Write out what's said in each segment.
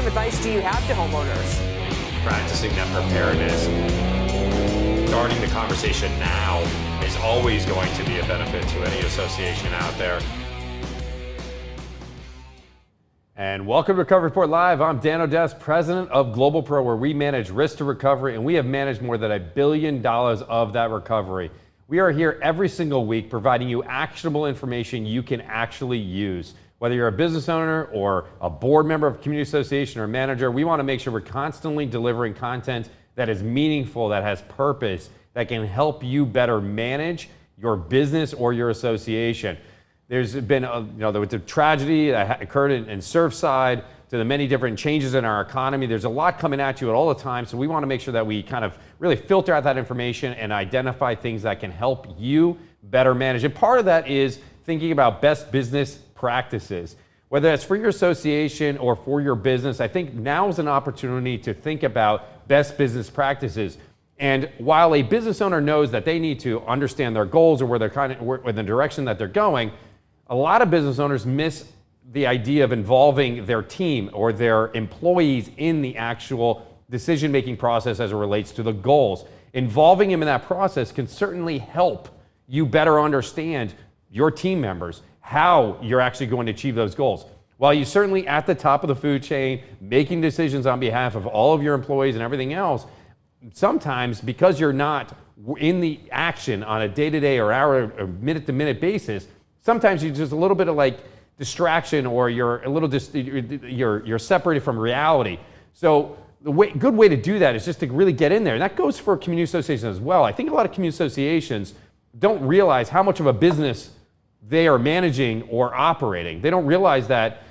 of advice do you have to homeowners? Practicing that preparedness. Starting the conversation now is always going to be a benefit to any association out there. And welcome to Recovery Report Live. I'm Dan Odess, president of GlobalPro, where we manage risk to recovery, and we have managed more than $1 billion of that recovery. We are here every single week providing you actionable information you can actually use. Whether you're a business owner or a board member of a community association or a manager, we want to make sure we're constantly delivering content that is meaningful, that has purpose, that can help you better manage your business or your association. There's been the tragedy that occurred in Surfside, to the many different changes in our economy. There's a lot coming at you at all the time, so we want to make sure that we kind of really filter out that information and identify things that can help you better manage. And part of that is thinking about best business practices. Whether that's for your association or for your business, I think now is an opportunity to think about best business practices. And while a business owner knows that they need to understand their goals or where the direction that they're going, a lot of business owners miss the idea of involving their team or their employees in the actual decision-making process as it relates to the goals. Involving them in that process can certainly help you better understand your team members, how you're actually going to achieve those goals. While you're certainly at the top of the food chain, making decisions on behalf of all of your employees and everything else, sometimes because you're not in the action on a day-to-day or hour or minute-to-minute basis, sometimes you're just a little bit of like distraction, or you're a little you're separated from reality. So the good way to do that is just to really get in there, and that goes for community associations as well. I think a lot of community associations don't realize how much of a business they are managing or operating. They don't realize that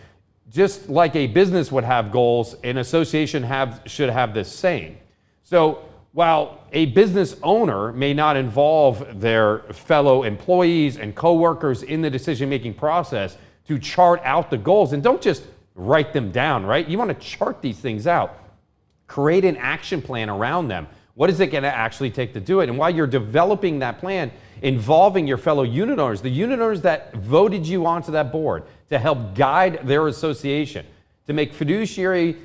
just like a business would have goals, an association should have the same. So while a business owner may not involve their fellow employees and coworkers in the decision-making process to chart out the goals, and don't just write them down, right? You want to chart these things out. Create an action plan around them. What is it going to actually take to do it? And while you're developing that plan, involving your fellow unit owners, the unit owners that voted you onto that board to help guide their association, to make fiduciary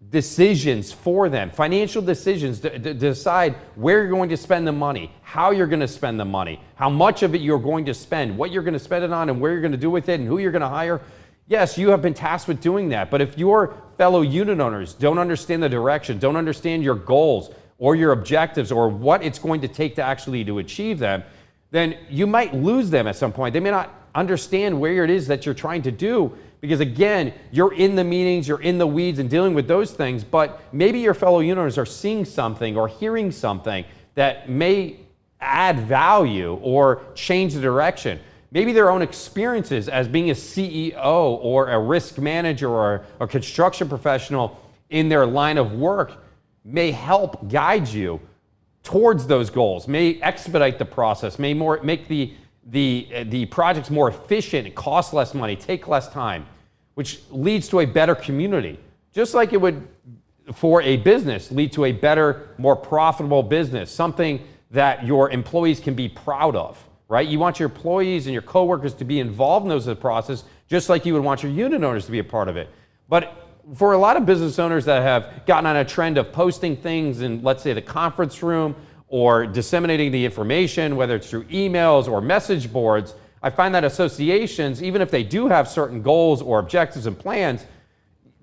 decisions for them, financial decisions to decide where you're going to spend the money, how you're going to spend the money, how much of it you're going to spend, what you're going to spend it on, and where you're going to do with it, and who you're going to hire. Yes, you have been tasked with doing that, but if your fellow unit owners don't understand the direction, don't understand your goals or your objectives or what it's going to take to actually to achieve them, then you might lose them at some point. They may not understand where it is that you're trying to do, because again, you're in the meetings, you're in the weeds and dealing with those things, but maybe your fellow unit owners are seeing something or hearing something that may add value or change the direction. Maybe their own experiences as being a CEO or a risk manager or a construction professional in their line of work may help guide you towards those goals, may expedite the process, may make the projects more efficient, cost less money, take less time, which leads to a better community. Just like it would, for a business, lead to a better, more profitable business, something that your employees can be proud of, right? You want your employees and your coworkers to be involved in those process, just like you would want your unit owners to be a part of it. But for a lot of business owners that have gotten on a trend of posting things in, let's say, the conference room or disseminating the information, whether it's through emails or message boards, I find that associations, even if they do have certain goals or objectives and plans,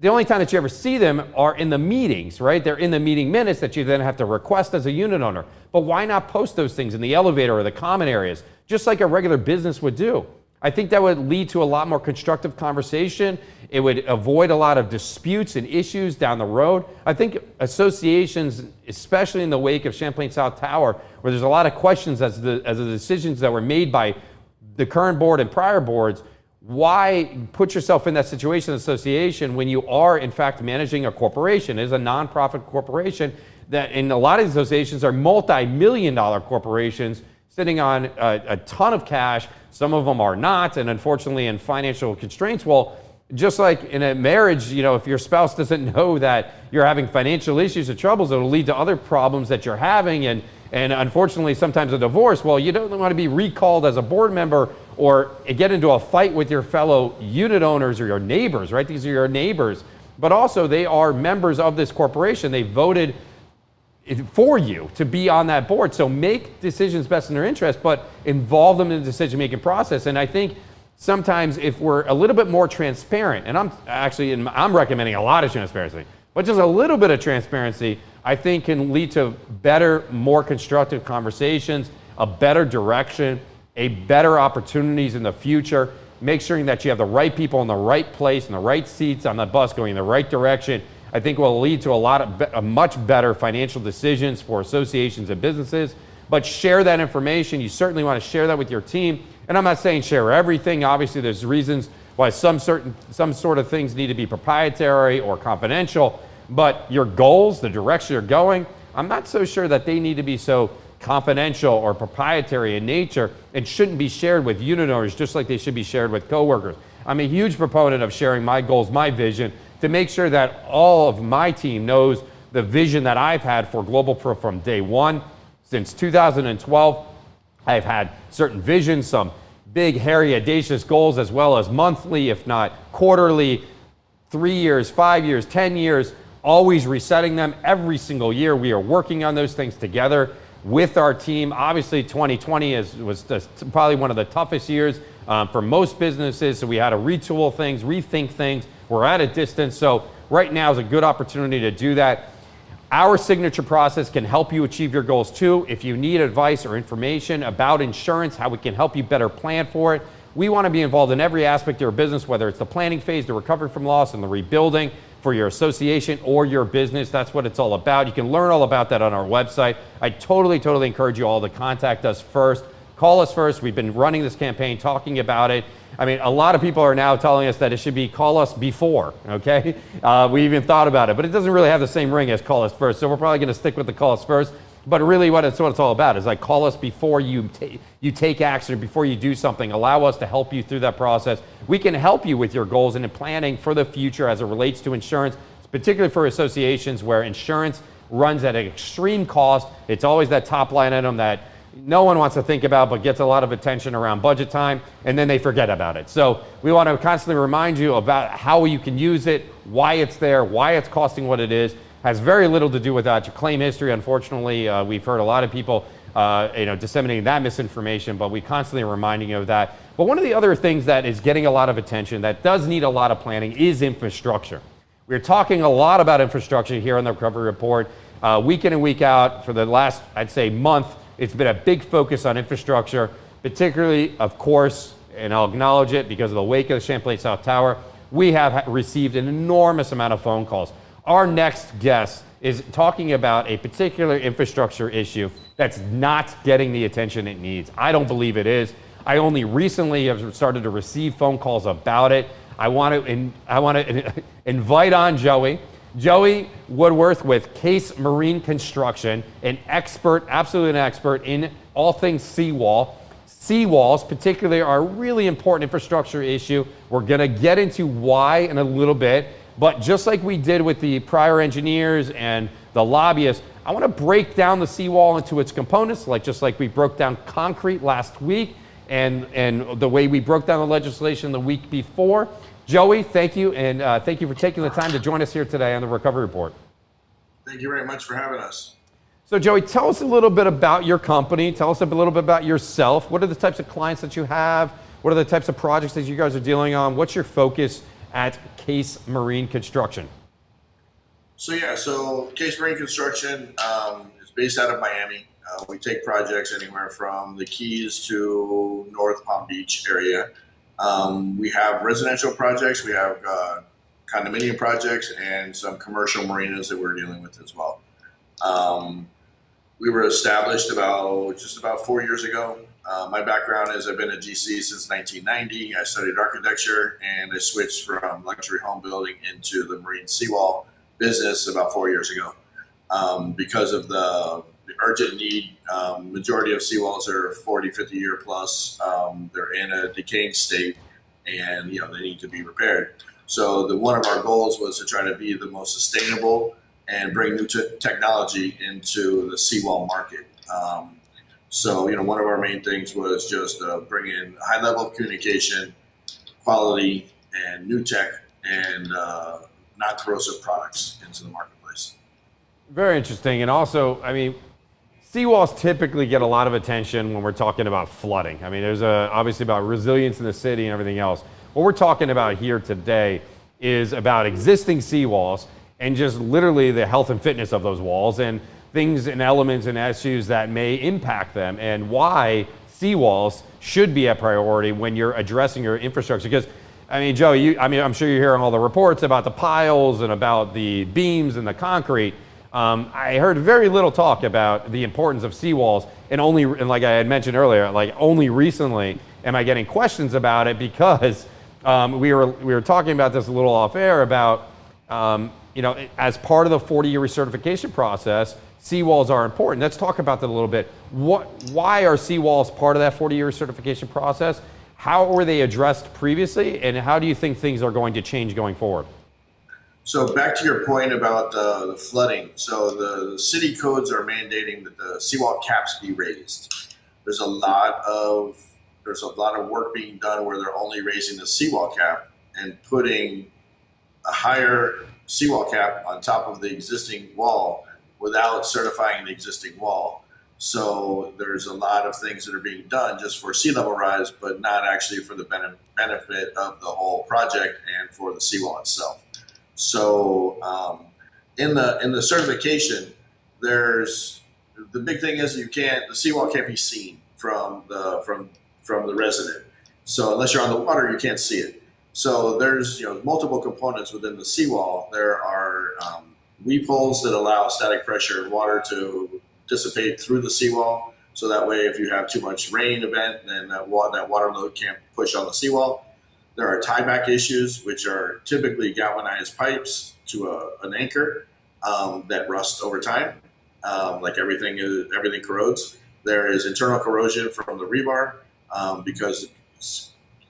the only time that you ever see them are in the meetings, right? They're in the meeting minutes that you then have to request as a unit owner. But why not post those things in the elevator or the common areas, just like a regular business would do? I think that would lead to a lot more constructive conversation. It would avoid a lot of disputes and issues down the road. I think associations, especially in the wake of Champlain South Tower, where there's a lot of questions as the decisions that were made by the current board and prior boards, why put yourself in that situation association when you are in fact managing a corporation? It is a nonprofit corporation that in a lot of these associations are multi-million-dollar corporations sitting on a ton of cash. Some of them are not, and unfortunately in financial constraints, well, just like in a marriage, if your spouse doesn't know that you're having financial issues or troubles, it'll lead to other problems that you're having, and unfortunately sometimes a divorce. Well, you don't want to be recalled as a board member or get into a fight with your fellow unit owners or your neighbors, right? These are your neighbors but also they are members of this corporation. They voted for you to be on that board. So make decisions best in their interest, but involve them in the decision-making process. And I think sometimes if we're a little bit more transparent, and I'm recommending a lot of transparency, but just a little bit of transparency, I think can lead to better, more constructive conversations, a better direction, a better opportunities in the future, make sure that you have the right people in the right place and the right seats on the bus going in the right direction. I think will lead to a much better financial decisions for associations and businesses. But share that information. You certainly want to share that with your team. And I'm not saying share everything. Obviously, there's reasons why some sort of things need to be proprietary or confidential. But your goals, the direction you're going, I'm not so sure that they need to be so confidential or proprietary in nature and shouldn't be shared with unit owners just like they should be shared with coworkers. I'm a huge proponent of sharing my goals, my vision, to make sure that all of my team knows the vision that I've had for GlobalPro from day one. Since 2012, I've had certain visions, some big, hairy, audacious goals, as well as monthly, if not quarterly, 3 years, 5 years, 10 years, always resetting them every single year. We are working on those things together with our team. Obviously, 2020 was probably one of the toughest years for most businesses, so we had to retool things, rethink things. We're at a distance, so right now is a good opportunity to do that. Our signature process can help you achieve your goals too. If you need advice or information about insurance, how we can help you better plan for it, we want to be involved in every aspect of your business, whether it's the planning phase, the recovery from loss, and the rebuilding for your association or your business. That's what it's all about. You can learn all about that on our website. I totally encourage you all to contact us first. Call us first. We've been running this campaign, talking about it. I mean, a lot of people are now telling us that it should be call us before, okay? We even thought about it, but it doesn't really have the same ring as call us first, so we're probably gonna stick with the call us first. But really what it's all about is like call us before you take action, or before you do something. Allow us to help you through that process. We can help you with your goals and in planning for the future as it relates to insurance, particularly for associations where insurance runs at an extreme cost. It's always that top line item that no one wants to think about but gets a lot of attention around budget time, and then they forget about it. So we want to constantly remind you about how you can use it, why it's there, why it's costing what it is. Has very little to do with your claim history. Unfortunately, we've heard a lot of people disseminating that misinformation, but we constantly are reminding you of that. But one of the other things that is getting a lot of attention that does need a lot of planning is infrastructure. We're talking a lot about infrastructure here on the Recovery Report. Week in and week out for the last, I'd say, month, it's been a big focus on infrastructure, particularly, of course, and I'll acknowledge it because of the wake of the Champlain South Tower, we have received an enormous amount of phone calls. Our next guest is talking about a particular infrastructure issue that's not getting the attention it needs. I don't believe it is. I only recently have started to receive phone calls about it. I want to invite on Joey Woodworth with Case Marine Construction, an expert, absolutely an expert in all things seawall. Seawalls, particularly, are a really important infrastructure issue. We're going to get into why in a little bit. But just like we did with the prior engineers and the lobbyists, I want to break down the seawall into its components, just like we broke down concrete last week and the way we broke down the legislation the week before. Joey, thank you, and thank you for taking the time to join us here today on the Recovery Report. Thank you very much for having us. So Joey, tell us a little bit about your company. Tell us a little bit about yourself. What are the types of clients that you have? What are the types of projects that you guys are dealing on? What's your focus at Case Marine Construction? So Case Marine Construction is based out of Miami. We take projects anywhere from the Keys to North Palm Beach area. We have residential projects, we have condominium projects, and some commercial marinas that we're dealing with as well. We were established just about 4 years ago. My background is I've been at GC since 1990. I studied architecture, and I switched from luxury home building into the marine seawall business about 4 years ago. Because of the urgent need, majority of seawalls are 40, 50 year plus. They're in a decaying state, and they need to be repaired. So one of our goals was to try to be the most sustainable and bring new technology into the seawall market. So one of our main things was just bring in a high level of communication, quality, and new tech, and non-corrosive products into the marketplace. Very interesting. And also, I mean, seawalls typically get a lot of attention when we're talking about flooding. I mean, there's obviously about resilience in the city and everything else. What we're talking about here today is about existing seawalls and just literally the health and fitness of those walls and things and elements and issues that may impact them and why seawalls should be a priority when you're addressing your infrastructure. Because, I mean, Joe, I'm sure you're hearing all the reports about the piles and about the beams and the concrete. I heard very little talk about the importance of seawalls, and like I had mentioned earlier, like only recently am I getting questions about it because we were talking about this a little off air about as part of the 40-year recertification process, seawalls are important. Let's talk about that a little bit. Why are seawalls part of that 40-year recertification process? How were they addressed previously, and how do you think things are going to change going forward? So back to your point about the flooding. So the city codes are mandating that the seawall caps be raised. There's a lot of work being done where they're only raising the seawall cap and putting a higher seawall cap on top of the existing wall without certifying the existing wall. So there's a lot of things that are being done just for sea level rise, but not actually for the benefit of the whole project and for the seawall itself. So in the certification, the big thing is the seawall can't be seen from the resident. So unless you're on the water, you can't see it. So there's multiple components within the seawall. There are weep holes that allow static pressure and water to dissipate through the seawall. So that way, if you have too much rain event, then that water load can't push on the seawall. There are tieback issues, which are typically galvanized pipes to an anchor that rust over time. Like everything corrodes. There is internal corrosion from the rebar because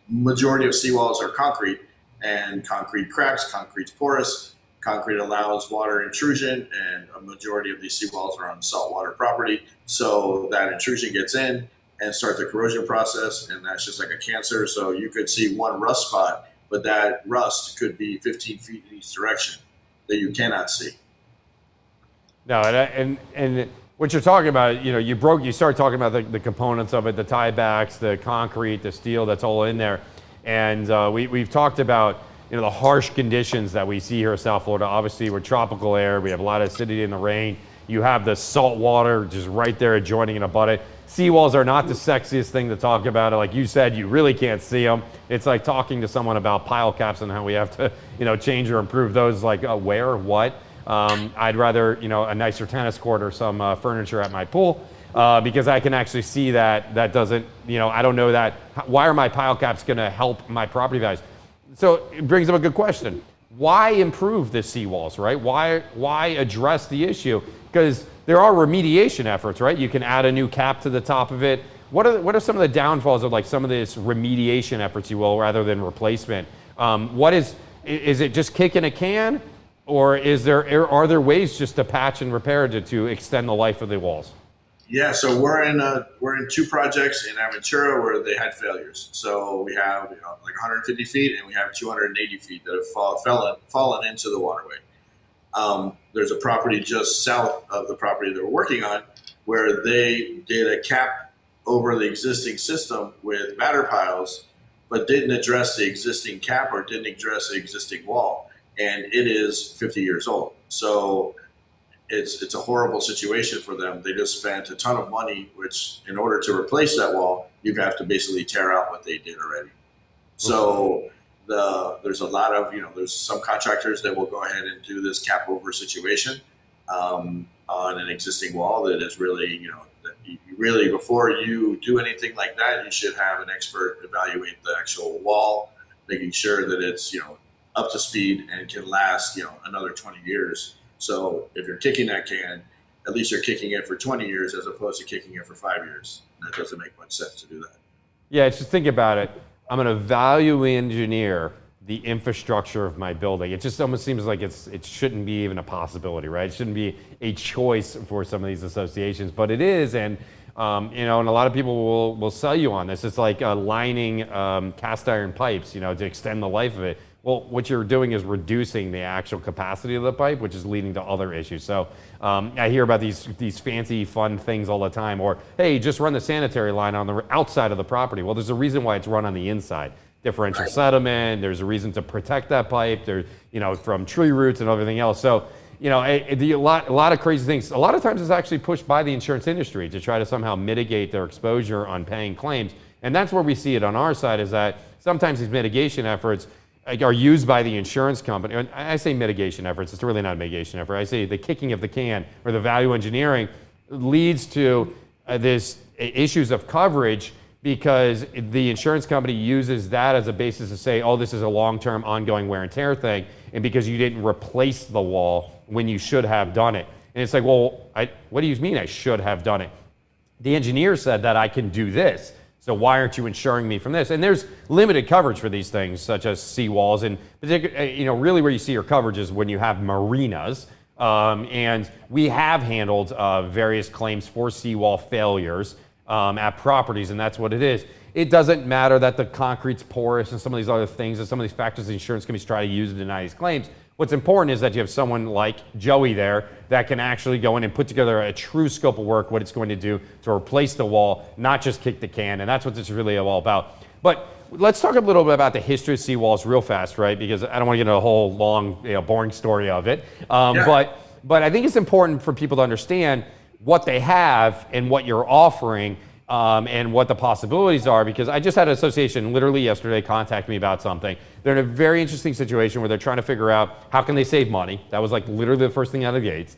majority of seawalls are concrete, and concrete cracks, concrete's porous. Concrete allows water intrusion, and a majority of these seawalls are on saltwater property. So that intrusion gets in and start the corrosion process, and that's just like a cancer. So you could see one rust spot, but that rust could be 15 feet in each direction that you cannot see. No, and what you're talking about, you start talking about the components of it, the tiebacks, the concrete, the steel, that's all in there. And we've talked about the harsh conditions that we see here in South Florida. Obviously, we're tropical air. We have a lot of acidity in the rain. You have the salt water just right there adjoining and abutting. Seawalls are not the sexiest thing to talk about. Like you said, you really can't see them. It's like talking to someone about pile caps and how we have to, change or improve those. Like where, what? I'd rather, a nicer tennis court or some furniture at my pool because I can actually see that doesn't, I don't know that. Why are my pile caps going to help my property values? So it brings up a good question. Why improve the seawalls, right? Why address the issue? Because there are remediation efforts, right? You can add a new cap to the top of it. What are some of the downfalls of like some of this remediation efforts, you will, rather than replacement? Is it just kicking a can, or are there ways just to patch and repair to extend the life of the walls? Yeah, so we're in two projects in Aventura where they had failures. So we have like 150 feet and we have 280 feet that have fallen into the waterway. There's a property just south of the property that we're working on where they did a cap over the existing system with batter piles, but didn't address the existing cap or didn't address the existing wall. And it is 50 years old. So it's a horrible situation for them. They just spent a ton of money, which in order to replace that wall, you have to basically tear out what they did already. So there's a lot of, there's some contractors that will go ahead and do this cap over situation on an existing wall that is really, really before you do anything like that, you should have an expert evaluate the actual wall, making sure that it's, up to speed and can last, another 20 years. So if you're kicking that can, at least you're kicking it for 20 years as opposed to kicking it for 5 years. That doesn't make much sense to do that. Yeah, just think about it. I'm going to value engineer the infrastructure of my building. It just almost seems like it shouldn't be even a possibility, right? It shouldn't be a choice for some of these associations, but it is. And and a lot of people will sell you on this. It's like lining cast iron pipes, to extend the life of it. Well, what you're doing is reducing the actual capacity of the pipe, which is leading to other issues. So I hear about these fancy, fun things all the time, or, hey, just run the sanitary line on the outside of the property. Well, there's a reason why it's run on the inside. Differential settlement, there's a reason to protect that pipe, there, from tree roots and everything else. So, a lot of crazy things. A lot of times it's actually pushed by the insurance industry to try to somehow mitigate their exposure on paying claims. And that's where we see it on our side, is that sometimes these mitigation efforts are used by the insurance company. And I say mitigation efforts, it's really not a mitigation effort. I say the kicking of the can or the value engineering leads to this issues of coverage, because the insurance company uses that as a basis to say, oh, this is a long-term ongoing wear and tear thing, and because you didn't replace the wall when you should have done it. And it's like, well, what do you mean I should have done it? The engineer said that I can do this, so why aren't you insuring me from this? And there's limited coverage for these things, such as seawalls, and really where you see your coverage is when you have marinas. And we have handled various claims for seawall failures at properties, and that's what it is. It doesn't matter that the concrete's porous and some of these other things and some of these factors the insurance companies try to use to deny these claims. What's important is that you have someone like Joey there that can actually go in and put together a true scope of work, what it's going to do to replace the wall, not just kick the can, and that's what this is really all about. But let's talk a little bit about the history of seawalls real fast, right? Because I don't want to get into a whole long, boring story of it. But I think it's important for people to understand what they have and what you're offering, and what the possibilities are, because I just had an association literally yesterday contact me about something. They're in a very interesting situation where they're trying to figure out how can they save money. That was like literally the first thing out of the gates,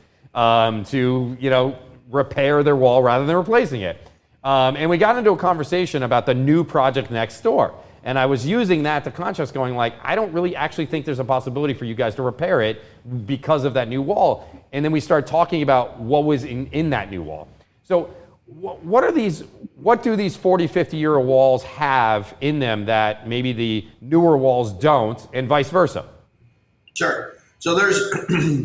to repair their wall rather than replacing it. And we got into a conversation about the new project next door. And I was using that to contrast, going like, I don't really actually think there's a possibility for you guys to repair it because of that new wall. And then we started talking about what was in that new wall. So what do these 40, 50-year walls have in them that maybe the newer walls don't, and vice versa? Sure. So there's,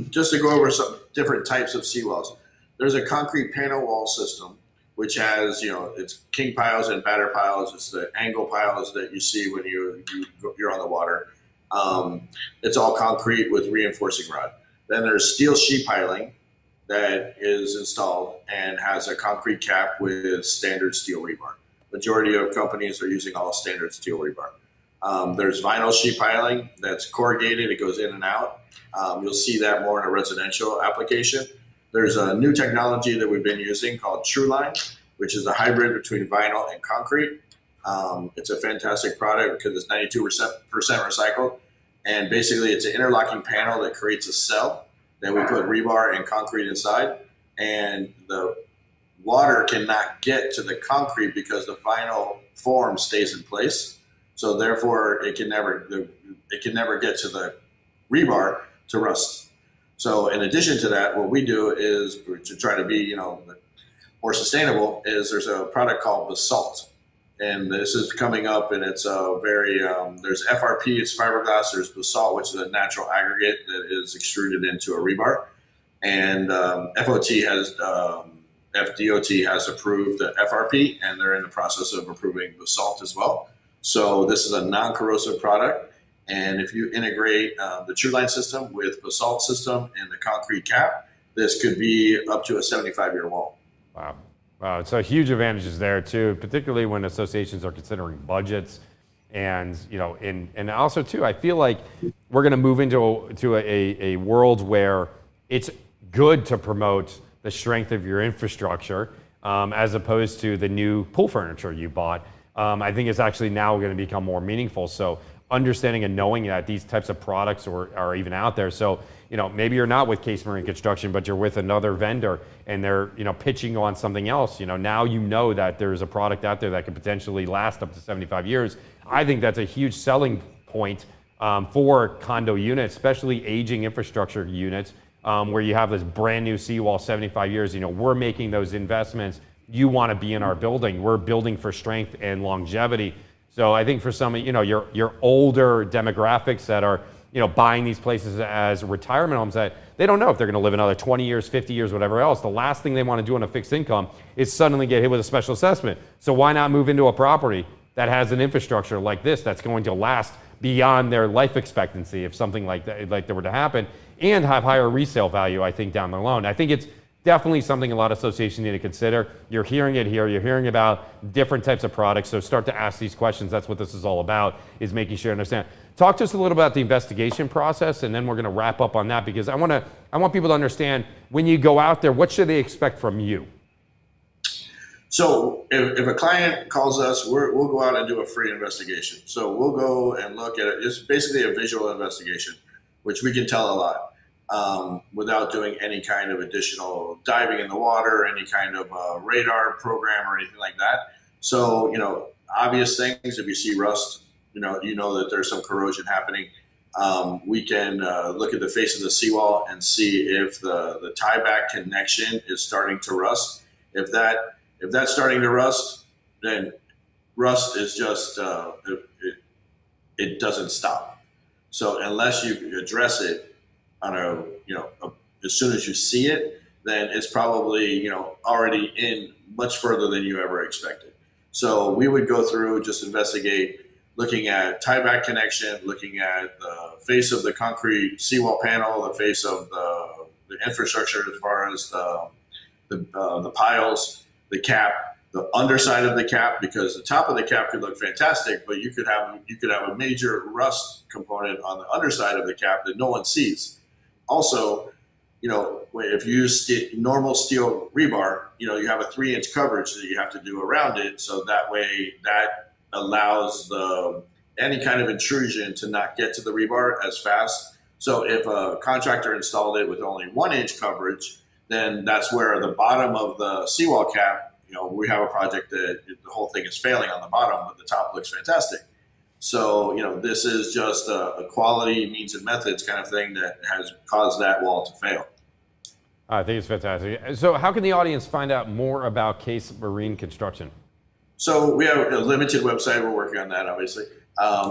just to go over some different types of seawalls, there's a concrete panel wall system, which has, it's king piles and batter piles. It's the angle piles that you see when you're on the water. It's all concrete with reinforcing rod. Then there's steel sheet piling that is installed and has a concrete cap with standard steel rebar. Majority of companies are using all standard steel rebar. There's vinyl sheet piling that's corrugated. It goes in and out. You'll see that more in a residential application. There's a new technology that we've been using called TrueLine, which is a hybrid between vinyl and concrete. It's a fantastic product because it's 92% recycled. And basically it's an interlocking panel that creates a cell. Then we put rebar and concrete inside, and the water cannot get to the concrete because the vinyl form stays in place. So therefore, it can never get to the rebar to rust. So in addition to that, what we do is to try to be more sustainable. Is there's a product called Basalt. And this is coming up, and it's a very, there's FRP, it's fiberglass, there's basalt, which is a natural aggregate that is extruded into a rebar. And FDOT has approved the FRP, and they're in the process of approving basalt as well. So this is a non-corrosive product. And if you integrate the TrueLine system with basalt system and the concrete cap, this could be up to a 75-year wall. Wow. Wow, so huge advantages there too, particularly when associations are considering budgets, and and also too, I feel like we're going to move into a world where it's good to promote the strength of your infrastructure as opposed to the new pool furniture you bought. I think it's actually now going to become more meaningful. So understanding and knowing that these types of products are even out there. So maybe you're not with Case Marine Construction, but you're with another vendor, and they're pitching on something else. Now that there's a product out there that could potentially last up to 75 years. I think that's a huge selling point for condo units, especially aging infrastructure units, where you have this brand new seawall, 75 years. We're making those investments. You want to be in our building. We're building for strength and longevity. So I think for some, your older demographics that are buying these places as retirement homes, that they don't know if they're going to live another 20 years, 50 years, whatever else. The last thing they want to do on a fixed income is suddenly get hit with a special assessment. So why not move into a property that has an infrastructure like this that's going to last beyond their life expectancy if something like that were to happen, and have higher resale value, I think, down the line. I think it's definitely something a lot of associations need to consider. You're hearing it here. You're hearing about different types of products. So start to ask these questions. That's what this is all about, is making sure you understand. Talk to us a little about the investigation process, and then we're going to wrap up on that, because I want people to understand, when you go out there, what should they expect from you? So if a client calls us, we'll go out and do a free investigation. So we'll go and look at it. It's basically a visual investigation, which we can tell a lot. Without doing any kind of additional diving in the water, any kind of radar program or anything like that. So, obvious things, if you see rust, you know that there's some corrosion happening. We can look at the face of the seawall and see if the tieback connection is starting to rust. If that's starting to rust, then rust is just, it doesn't stop. So unless you address it, as soon as you see it, then it's probably, already in much further than you ever expected. So we would go through, just investigate, looking at tieback connection, looking at the face of the concrete seawall panel, the face of the infrastructure as far as the piles, the cap, the underside of the cap, because the top of the cap could look fantastic, but you could have a major rust component on the underside of the cap that no one sees. Also, if you use normal steel rebar, you have a 3-inch coverage that you have to do around it. So that way that allows any kind of intrusion to not get to the rebar as fast. So if a contractor installed it with only 1-inch coverage, then that's where the bottom of the seawall cap, we have a project that the whole thing is failing on the bottom, but the top looks fantastic. So, this is just a quality means and methods kind of thing that has caused that wall to fail. I think it's fantastic. So how can the audience find out more about Case Marine Construction? So we have a limited website. We're working on that, obviously.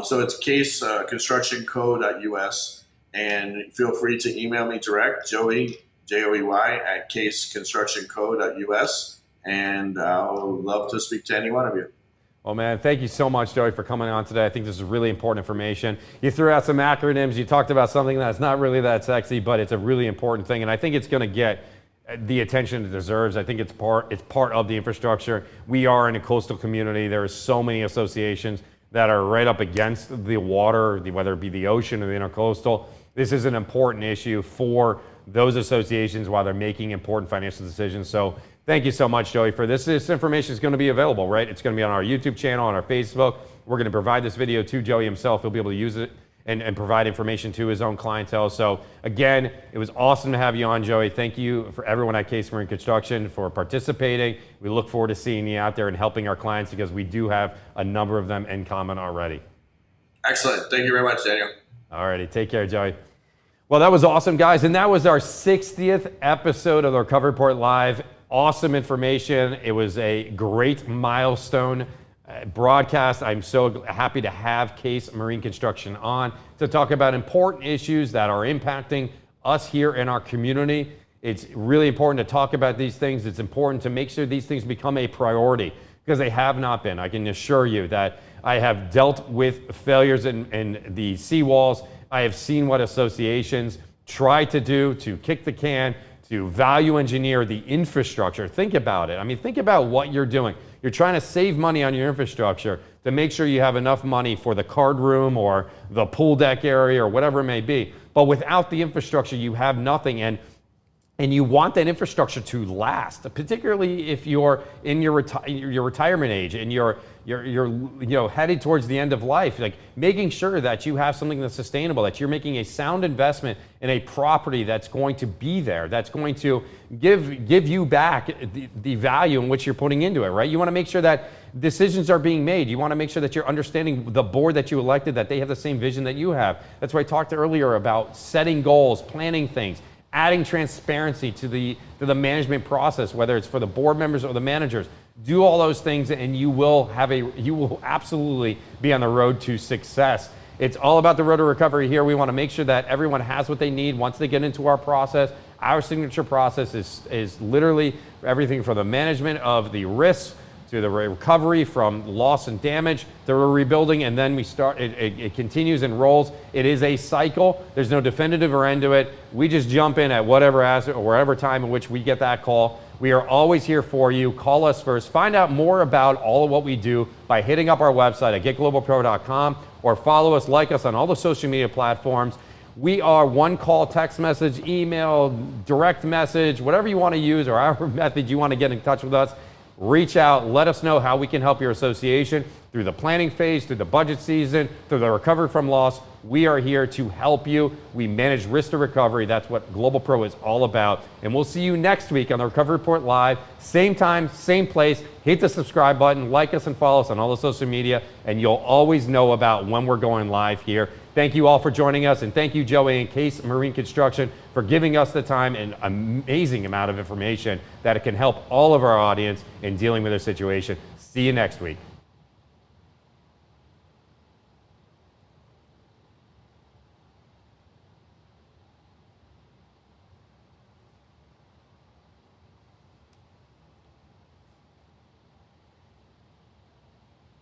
So it's caseconstructionco.us, and feel free to email me direct, Joey, Joey, at caseconstructionco.us, and I'll love to speak to any one of you. Well, man, thank you so much, Joey, for coming on today. I think this is really important information. You threw out some acronyms. You talked about something that's not really that sexy, but it's a really important thing, and I think it's going to get the attention it deserves. I think it's part of the infrastructure. We are in a coastal community. There are so many associations that are right up against the water, whether it be the ocean or the intercoastal. This is an important issue for those associations while they're making important financial decisions. So thank you so much, Joey, for this. This information is going to be available, right? It's going to be on our YouTube channel, on our Facebook. We're going to provide this video to Joey himself. He'll be able to use it and provide information to his own clientele. So again, it was awesome to have you on, Joey. Thank you for everyone at Case Marine Construction for participating. We look forward to seeing you out there and helping our clients, because we do have a number of them in common already. Excellent. Thank you very much, Daniel. All righty. Take care, Joey. Well, that was awesome, guys. And that was our 60th episode of the Recovery Report Live. Awesome information. It was a great milestone broadcast. I'm so happy to have Case Marine Construction on to talk about important issues that are impacting us here in our community. It's really important to talk about these things. It's important to make sure these things become a priority, because they have not been. I can assure you that I have dealt with failures in the seawalls. I have seen what associations try to do to kick the can, to value engineer the infrastructure. Think about it. I mean, think about what you're doing. You're trying to save money on your infrastructure to make sure you have enough money for the card room or the pool deck area or whatever it may be. But without the infrastructure, you have nothing. And you want that infrastructure to last, particularly if you're in your retirement age and you're headed towards the end of life. Like, making sure that you have something that's sustainable, that you're making a sound investment in a property that's going to be there, that's going to give you back the value in which you're putting into it, right? You want to make sure that decisions are being made. You want to make sure that you're understanding the board that you elected, that they have the same vision that you have. That's why I talked earlier about setting goals, planning things, adding transparency to the management process, whether it's for the board members or the managers. Do all those things, and you will absolutely be on the road to success. It's all about the road to recovery here. We want to make sure that everyone has what they need once they get into our process. Our signature process is literally everything from the management of the risks to the recovery from loss and damage, to rebuilding, and then we start, it continues and rolls. It is a cycle. There's no definitive or end to it. We just jump in at whatever asset or whatever time in which we get that call. We are always here for you. Call us first. Find out more about all of what we do by hitting up our website at getglobalpro.com or follow us, like us on all the social media platforms. We are one call, text message, email, direct message, whatever you want to use, or our method you want to get in touch with us. Reach out, let us know how we can help your association through the planning phase, through the budget season, through the recovery from loss. We are here to help you. We manage risk to recovery. That's what GlobalPro is all about. And we'll see you next week on the Recovery Report Live. Same time, same place. Hit the subscribe button, like us and follow us on all the social media, and you'll always know about when we're going live here. Thank you all for joining us, and thank you, Joey and Case Marine Construction, for giving us the time and amazing amount of information that it can help all of our audience in dealing with their situation. See you next week.